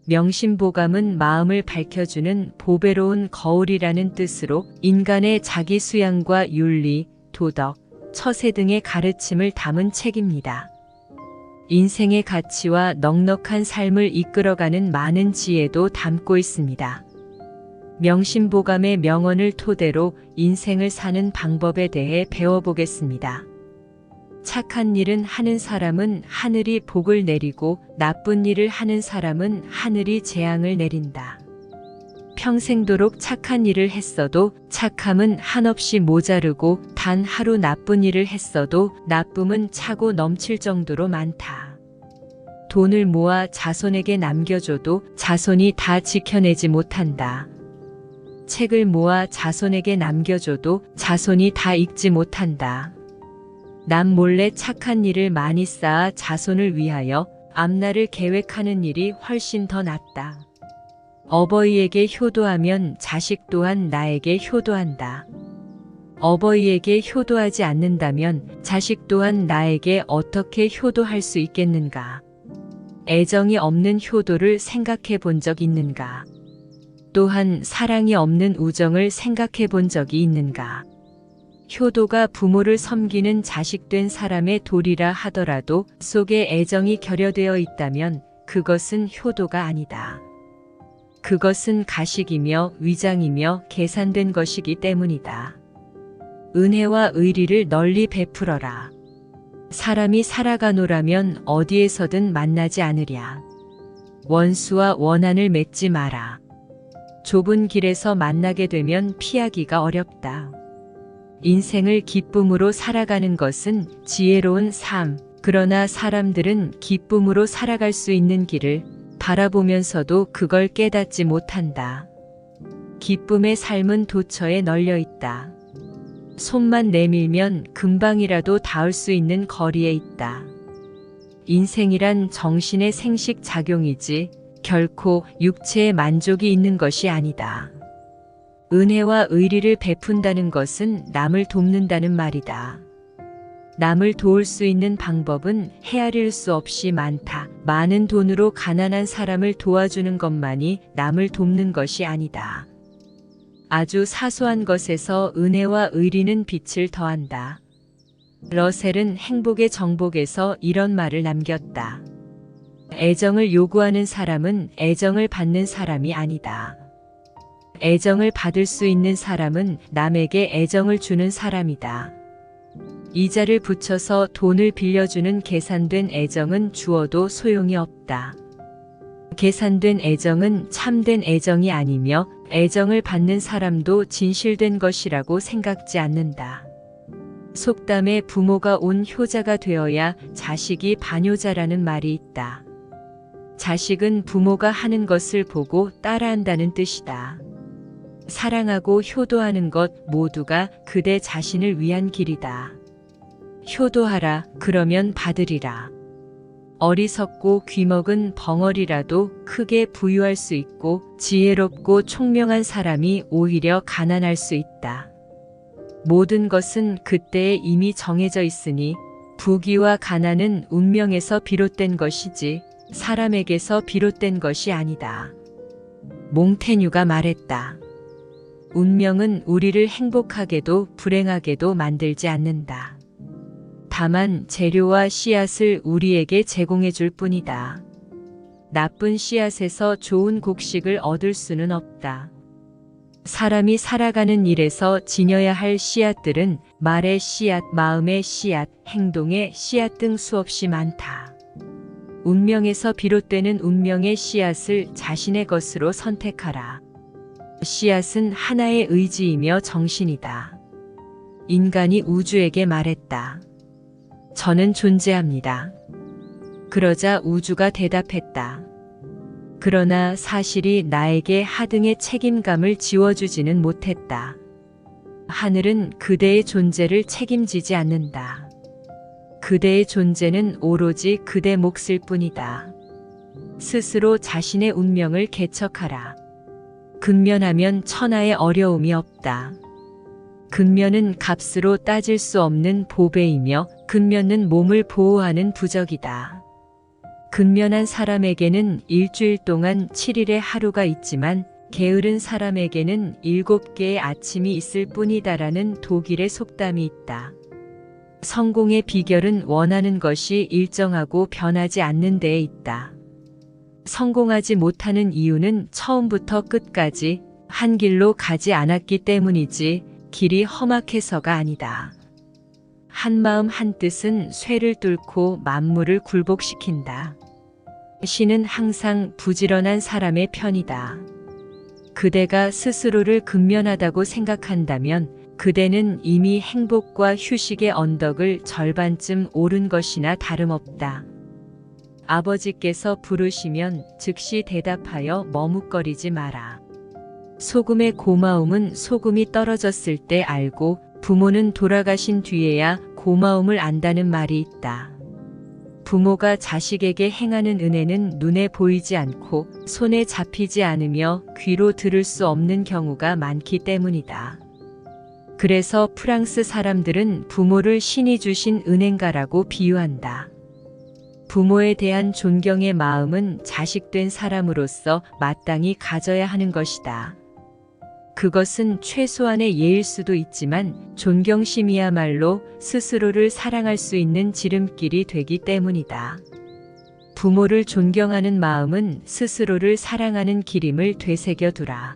명심보감은 마음을 밝혀주는 보배로운 거울이라는 뜻으로 인간의 자기 수양과 윤리, 도덕, 처세 등의 가르침을 담은 책입니다. 인생의 가치와 넉넉한 삶을 이끌어가는 많은 지혜도 담고 있습니다. 명심보감의 명언을 토대로 인생을 사는 방법에 대해 배워보겠습니다. 착한 일은 하는 사람은 하늘이 복을 내리고 나쁜 일을 하는 사람은 하늘이 재앙을 내린다. 평생도록 착한 일을 했어도 착함은 한없이 모자르고 단 하루 나쁜 일을 했어도 나쁨은 차고 넘칠 정도로 많다. 돈을 모아 자손에게 남겨줘도 자손이 다 지켜내지 못한다. 책을 모아 자손에게 남겨줘도 자손이 다 읽지 못한다. 남 몰래 착한 일을 많이 쌓아 자손을 위하여 앞날을 계획하는 일이 훨씬 더 낫다. 어버이에게 효도하면 자식 또한 나에게 효도한다. 어버이에게 효도하지 않는다면 자식 또한 나에게 어떻게 효도할 수 있겠는가? 애정이 없는 효도를 생각해 본 적 있는가? 또한 사랑이 없는 우정을 생각해 본 적이 있는가? 효도가 부모를 섬기는 자식된 사람의 도리라 하더라도 속에 애정이 결여되어 있다면 그것은 효도가 아니다. 그것은 가식이며 위장이며 계산된 것이기 때문이다. 은혜와 의리를 널리 베풀어라. 사람이 살아가노라면 어디에서든 만나지 않으랴. 원수와 원한을 맺지 마라. 좁은 길에서 만나게 되면 피하기가 어렵다. 인생을 기쁨으로 살아가는 것은 지혜로운 삶. 그러나 사람들은 기쁨으로 살아갈 수 있는 길을 바라보면서도 그걸 깨닫지 못한다. 기쁨의 삶은 도처에 널려 있다. 손만 내밀면 금방이라도 닿을 수 있는 거리에 있다. 인생이란 정신의 생식 작용이지 결코 육체의 만족이 있는 것이 아니다. 은혜와 의리를 베푼다는 것은 남을 돕는다는 말이다. 남을 도울 수 있는 방법은 헤아릴 수 없이 많다. 많은 돈으로 가난한 사람을 도와주는 것만이 남을 돕는 것이 아니다. 아주 사소한 것에서 은혜와 의리는 빛을 더한다. 러셀은 행복의 정복에서 이런 말을 남겼다. 애정을 요구하는 사람은 애정을 받는 사람이 아니다. 애정을 받을 수 있는 사람은 남에게 애정을 주는 사람이다. 이자를 붙여서 돈을 빌려주는 계산된 애정은 주어도 소용이 없다. 계산된 애정은 참된 애정이 아니며 애정을 받는 사람도 진실된 것이라고 생각지 않는다. 속담에 부모가 온 효자가 되어야 자식이 반효자라는 말이 있다. 자식은 부모가 하는 것을 보고 따라한다는 뜻이다. 사랑하고 효도하는 것 모두가 그대 자신을 위한 길이다. 효도하라, 그러면 받으리라. 어리석고 귀먹은 벙어리라도 크게 부유할 수 있고 지혜롭고 총명한 사람이 오히려 가난할 수 있다. 모든 것은 그때에 이미 정해져 있으니 부귀와 가난은 운명에서 비롯된 것이지 사람에게서 비롯된 것이 아니다. 몽테뉴가 말했다. 운명은 우리를 행복하게도 불행하게도 만들지 않는다. 다만 재료와 씨앗을 우리에게 제공해 줄 뿐이다. 나쁜 씨앗에서 좋은 곡식을 얻을 수는 없다. 사람이 살아가는 일에서 지녀야 할 씨앗들은 말의 씨앗, 마음의 씨앗, 행동의 씨앗 등 수없이 많다. 운명에서 비롯되는 운명의 씨앗을 자신의 것으로 선택하라. 씨앗은 하나의 의지이며 정신이다. 인간이 우주에게 말했다. 저는 존재합니다. 그러자 우주가 대답했다. 그러나 사실이 나에게 하등의 책임감을 지워주지는 못했다. 하늘은 그대의 존재를 책임지지 않는다. 그대의 존재는 오로지 그대 몫일 뿐이다. 스스로 자신의 운명을 개척하라. 근면하면 천하의 어려움이 없다. 근면은 값으로 따질 수 없는 보배이며 근면은 몸을 보호하는 부적이다. 근면한 사람에게는 일주일 동안 7일의 하루가 있지만 게으른 사람에게는 7개의 아침이 있을 뿐이다라는 독일의 속담이 있다. 성공의 비결은 원하는 것이 일정하고 변하지 않는 데에 있다. 성공하지 못하는 이유는 처음부터 끝까지 한 길로 가지 않았기 때문이지 길이 험악해서가 아니다. 한마음 한뜻은 쇠를 뚫고 만물을 굴복시킨다. 신은 항상 부지런한 사람의 편이다. 그대가 스스로를 근면하다고 생각한다면 그대는 이미 행복과 휴식의 언덕을 절반쯤 오른 것이나 다름없다. 아버지께서 부르시면 즉시 대답하여 머뭇거리지 마라. 소금의 고마움은 소금이 떨어졌을 때 알고 부모는 돌아가신 뒤에야 고마움을 안다는 말이 있다. 부모가 자식에게 행하는 은혜는 눈에 보이지 않고 손에 잡히지 않으며 귀로 들을 수 없는 경우가 많기 때문이다. 그래서 프랑스 사람들은 부모를 신이 주신 은행가라고 비유한다. 부모에 대한 존경의 마음은 자식된 사람으로서 마땅히 가져야 하는 것이다. 그것은 최소한의 예일 수도 있지만 존경심이야말로 스스로를 사랑할 수 있는 지름길이 되기 때문이다. 부모를 존경하는 마음은 스스로를 사랑하는 길임을 되새겨두라.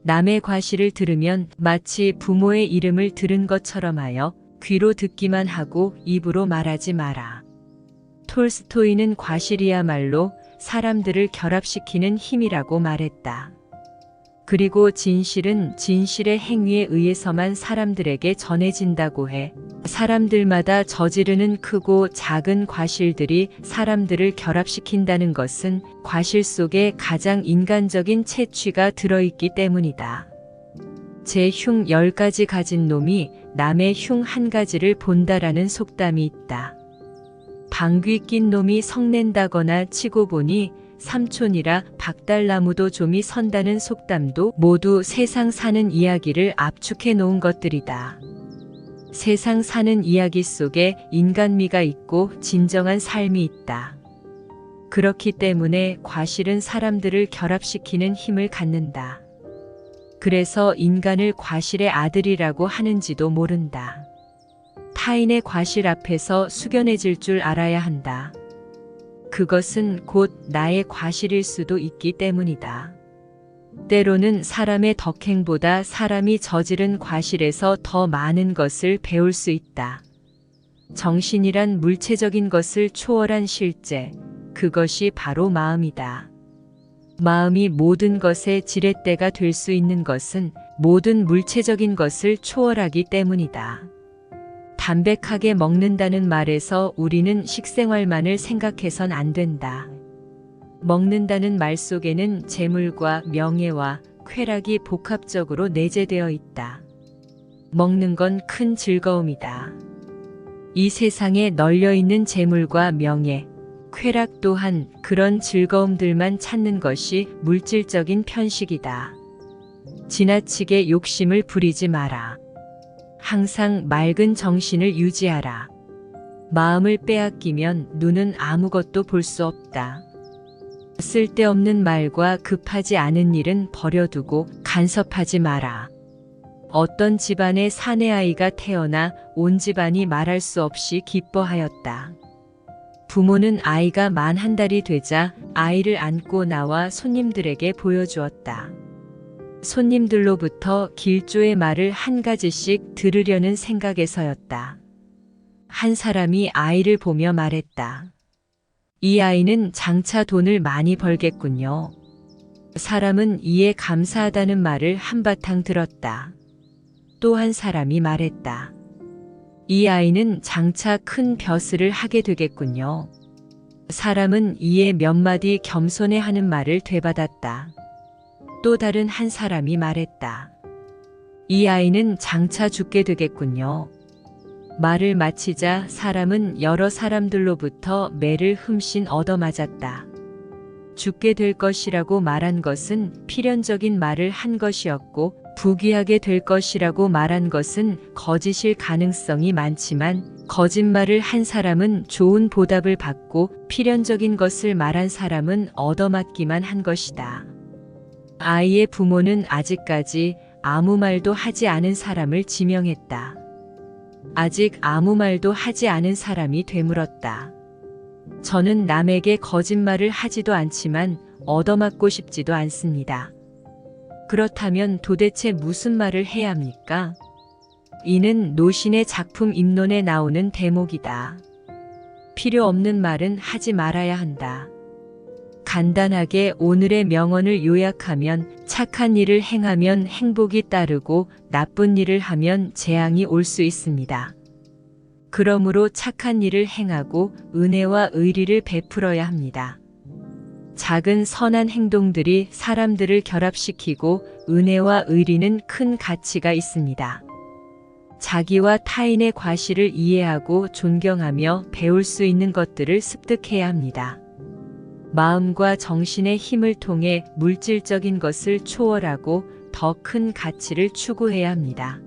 남의 과시를 들으면 마치 부모의 이름을 들은 것처럼 하여 귀로 듣기만 하고 입으로 말하지 마라. 톨스토이는 과실이야말로 사람들을 결합시키는 힘이라고 말했다. 그리고 진실은 진실의 행위에 의해서만 사람들에게 전해진다고 해. 사람들마다 저지르는 크고 작은 과실들이 사람들을 결합시킨다는 것은 과실 속에 가장 인간적인 채취가 들어있기 때문이다. 제 흉 10가지 가진 놈이 남의 흉 1가지를 본다라는 속담이 있다. 방귀 낀 놈이 성낸다거나 치고 보니 삼촌이라 박달나무도 좀이 선다는 속담도 모두 세상 사는 이야기를 압축해 놓은 것들이다. 세상 사는 이야기 속에 인간미가 있고 진정한 삶이 있다. 그렇기 때문에 과실은 사람들을 결합시키는 힘을 갖는다. 그래서 인간을 과실의 아들이라고 하는지도 모른다. 타인의 과실 앞에서 숙연해질 줄 알아야 한다. 그것은 곧 나의 과실일 수도 있기 때문이다. 때로는 사람의 덕행보다 사람이 저지른 과실에서 더 많은 것을 배울 수 있다. 정신이란 물체적인 것을 초월한 실제, 그것이 바로 마음이다. 마음이 모든 것의 지렛대가 될 수 있는 것은 모든 물체적인 것을 초월하기 때문이다. 담백하게 먹는다는 말에서 우리는 식생활만을 생각해선 안 된다. 먹는다는 말 속에는 재물과 명예와 쾌락이 복합적으로 내재되어 있다. 먹는 건 큰 즐거움이다. 이 세상에 널려있는 재물과 명예, 쾌락 또한 그런 즐거움들만 찾는 것이 물질적인 편식이다. 지나치게 욕심을 부리지 마라. 항상 맑은 정신을 유지하라. 마음을 빼앗기면 눈은 아무것도 볼 수 없다. 쓸데없는 말과 급하지 않은 일은 버려두고 간섭하지 마라. 어떤 집안에 사내아이가 태어나 온 집안이 말할 수 없이 기뻐하였다. 부모는 아이가 만 1달이 되자 아이를 안고 나와 손님들에게 보여주었다. 손님들로부터 길조의 말을 1가지씩 들으려는 생각에서였다. 한 사람이 아이를 보며 말했다. 이 아이는 장차 돈을 많이 벌겠군요. 사람은 이에 감사하다는 말을 한바탕 들었다. 또 한 사람이 말했다. 이 아이는 장차 큰 벼슬을 하게 되겠군요. 사람은 이에 몇 마디 겸손해하는 말을 되받았다. 또 다른 한 사람이 말했다. 이 아이는 장차 죽게 되겠군요. 말을 마치자 사람은 여러 사람들로부터 매를 흠씬 얻어맞았다. 죽게 될 것이라고 말한 것은 필연적인 말을 한 것이었고 부귀하게 될 것이라고 말한 것은 거짓일 가능성이 많지만 거짓말을 한 사람은 좋은 보답을 받고 필연적인 것을 말한 사람은 얻어맞기만 한 것이다. 아이의 부모는 아직까지 아무 말도 하지 않은 사람을 지명했다. 아직 아무 말도 하지 않은 사람이 되물었다. 저는 남에게 거짓말을 하지도 않지만 얻어맞고 싶지도 않습니다. 그렇다면 도대체 무슨 말을 해야 합니까? 이는 노신의 작품 입론에 나오는 대목이다. 필요 없는 말은 하지 말아야 한다. 간단하게 오늘의 명언을 요약하면 착한 일을 행하면 행복이 따르고 나쁜 일을 하면 재앙이 올 수 있습니다. 그러므로 착한 일을 행하고 은혜와 의리를 베풀어야 합니다. 작은 선한 행동들이 사람들을 결합시키고 은혜와 의리는 큰 가치가 있습니다. 자기와 타인의 과실을 이해하고 존경하며 배울 수 있는 것들을 습득해야 합니다. 마음과 정신의 힘을 통해 물질적인 것을 초월하고 더 큰 가치를 추구해야 합니다.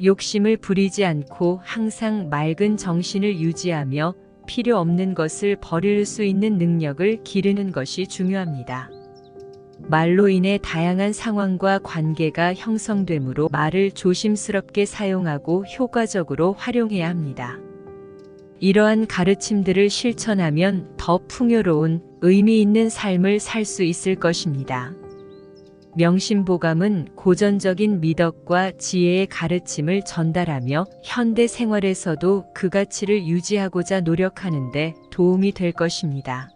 욕심을 부리지 않고 항상 맑은 정신을 유지하며 필요 없는 것을 버릴 수 있는 능력을 기르는 것이 중요합니다. 말로 인해 다양한 상황과 관계가 형성되므로 말을 조심스럽게 사용하고 효과적으로 활용해야 합니다. 이러한 가르침들을 실천하면 더 풍요로운 의미 있는 삶을 살 수 있을 것입니다. 명심보감은 고전적인 미덕과 지혜의 가르침을 전달하며 현대 생활에서도 그 가치를 유지하고자 노력하는 데 도움이 될 것입니다.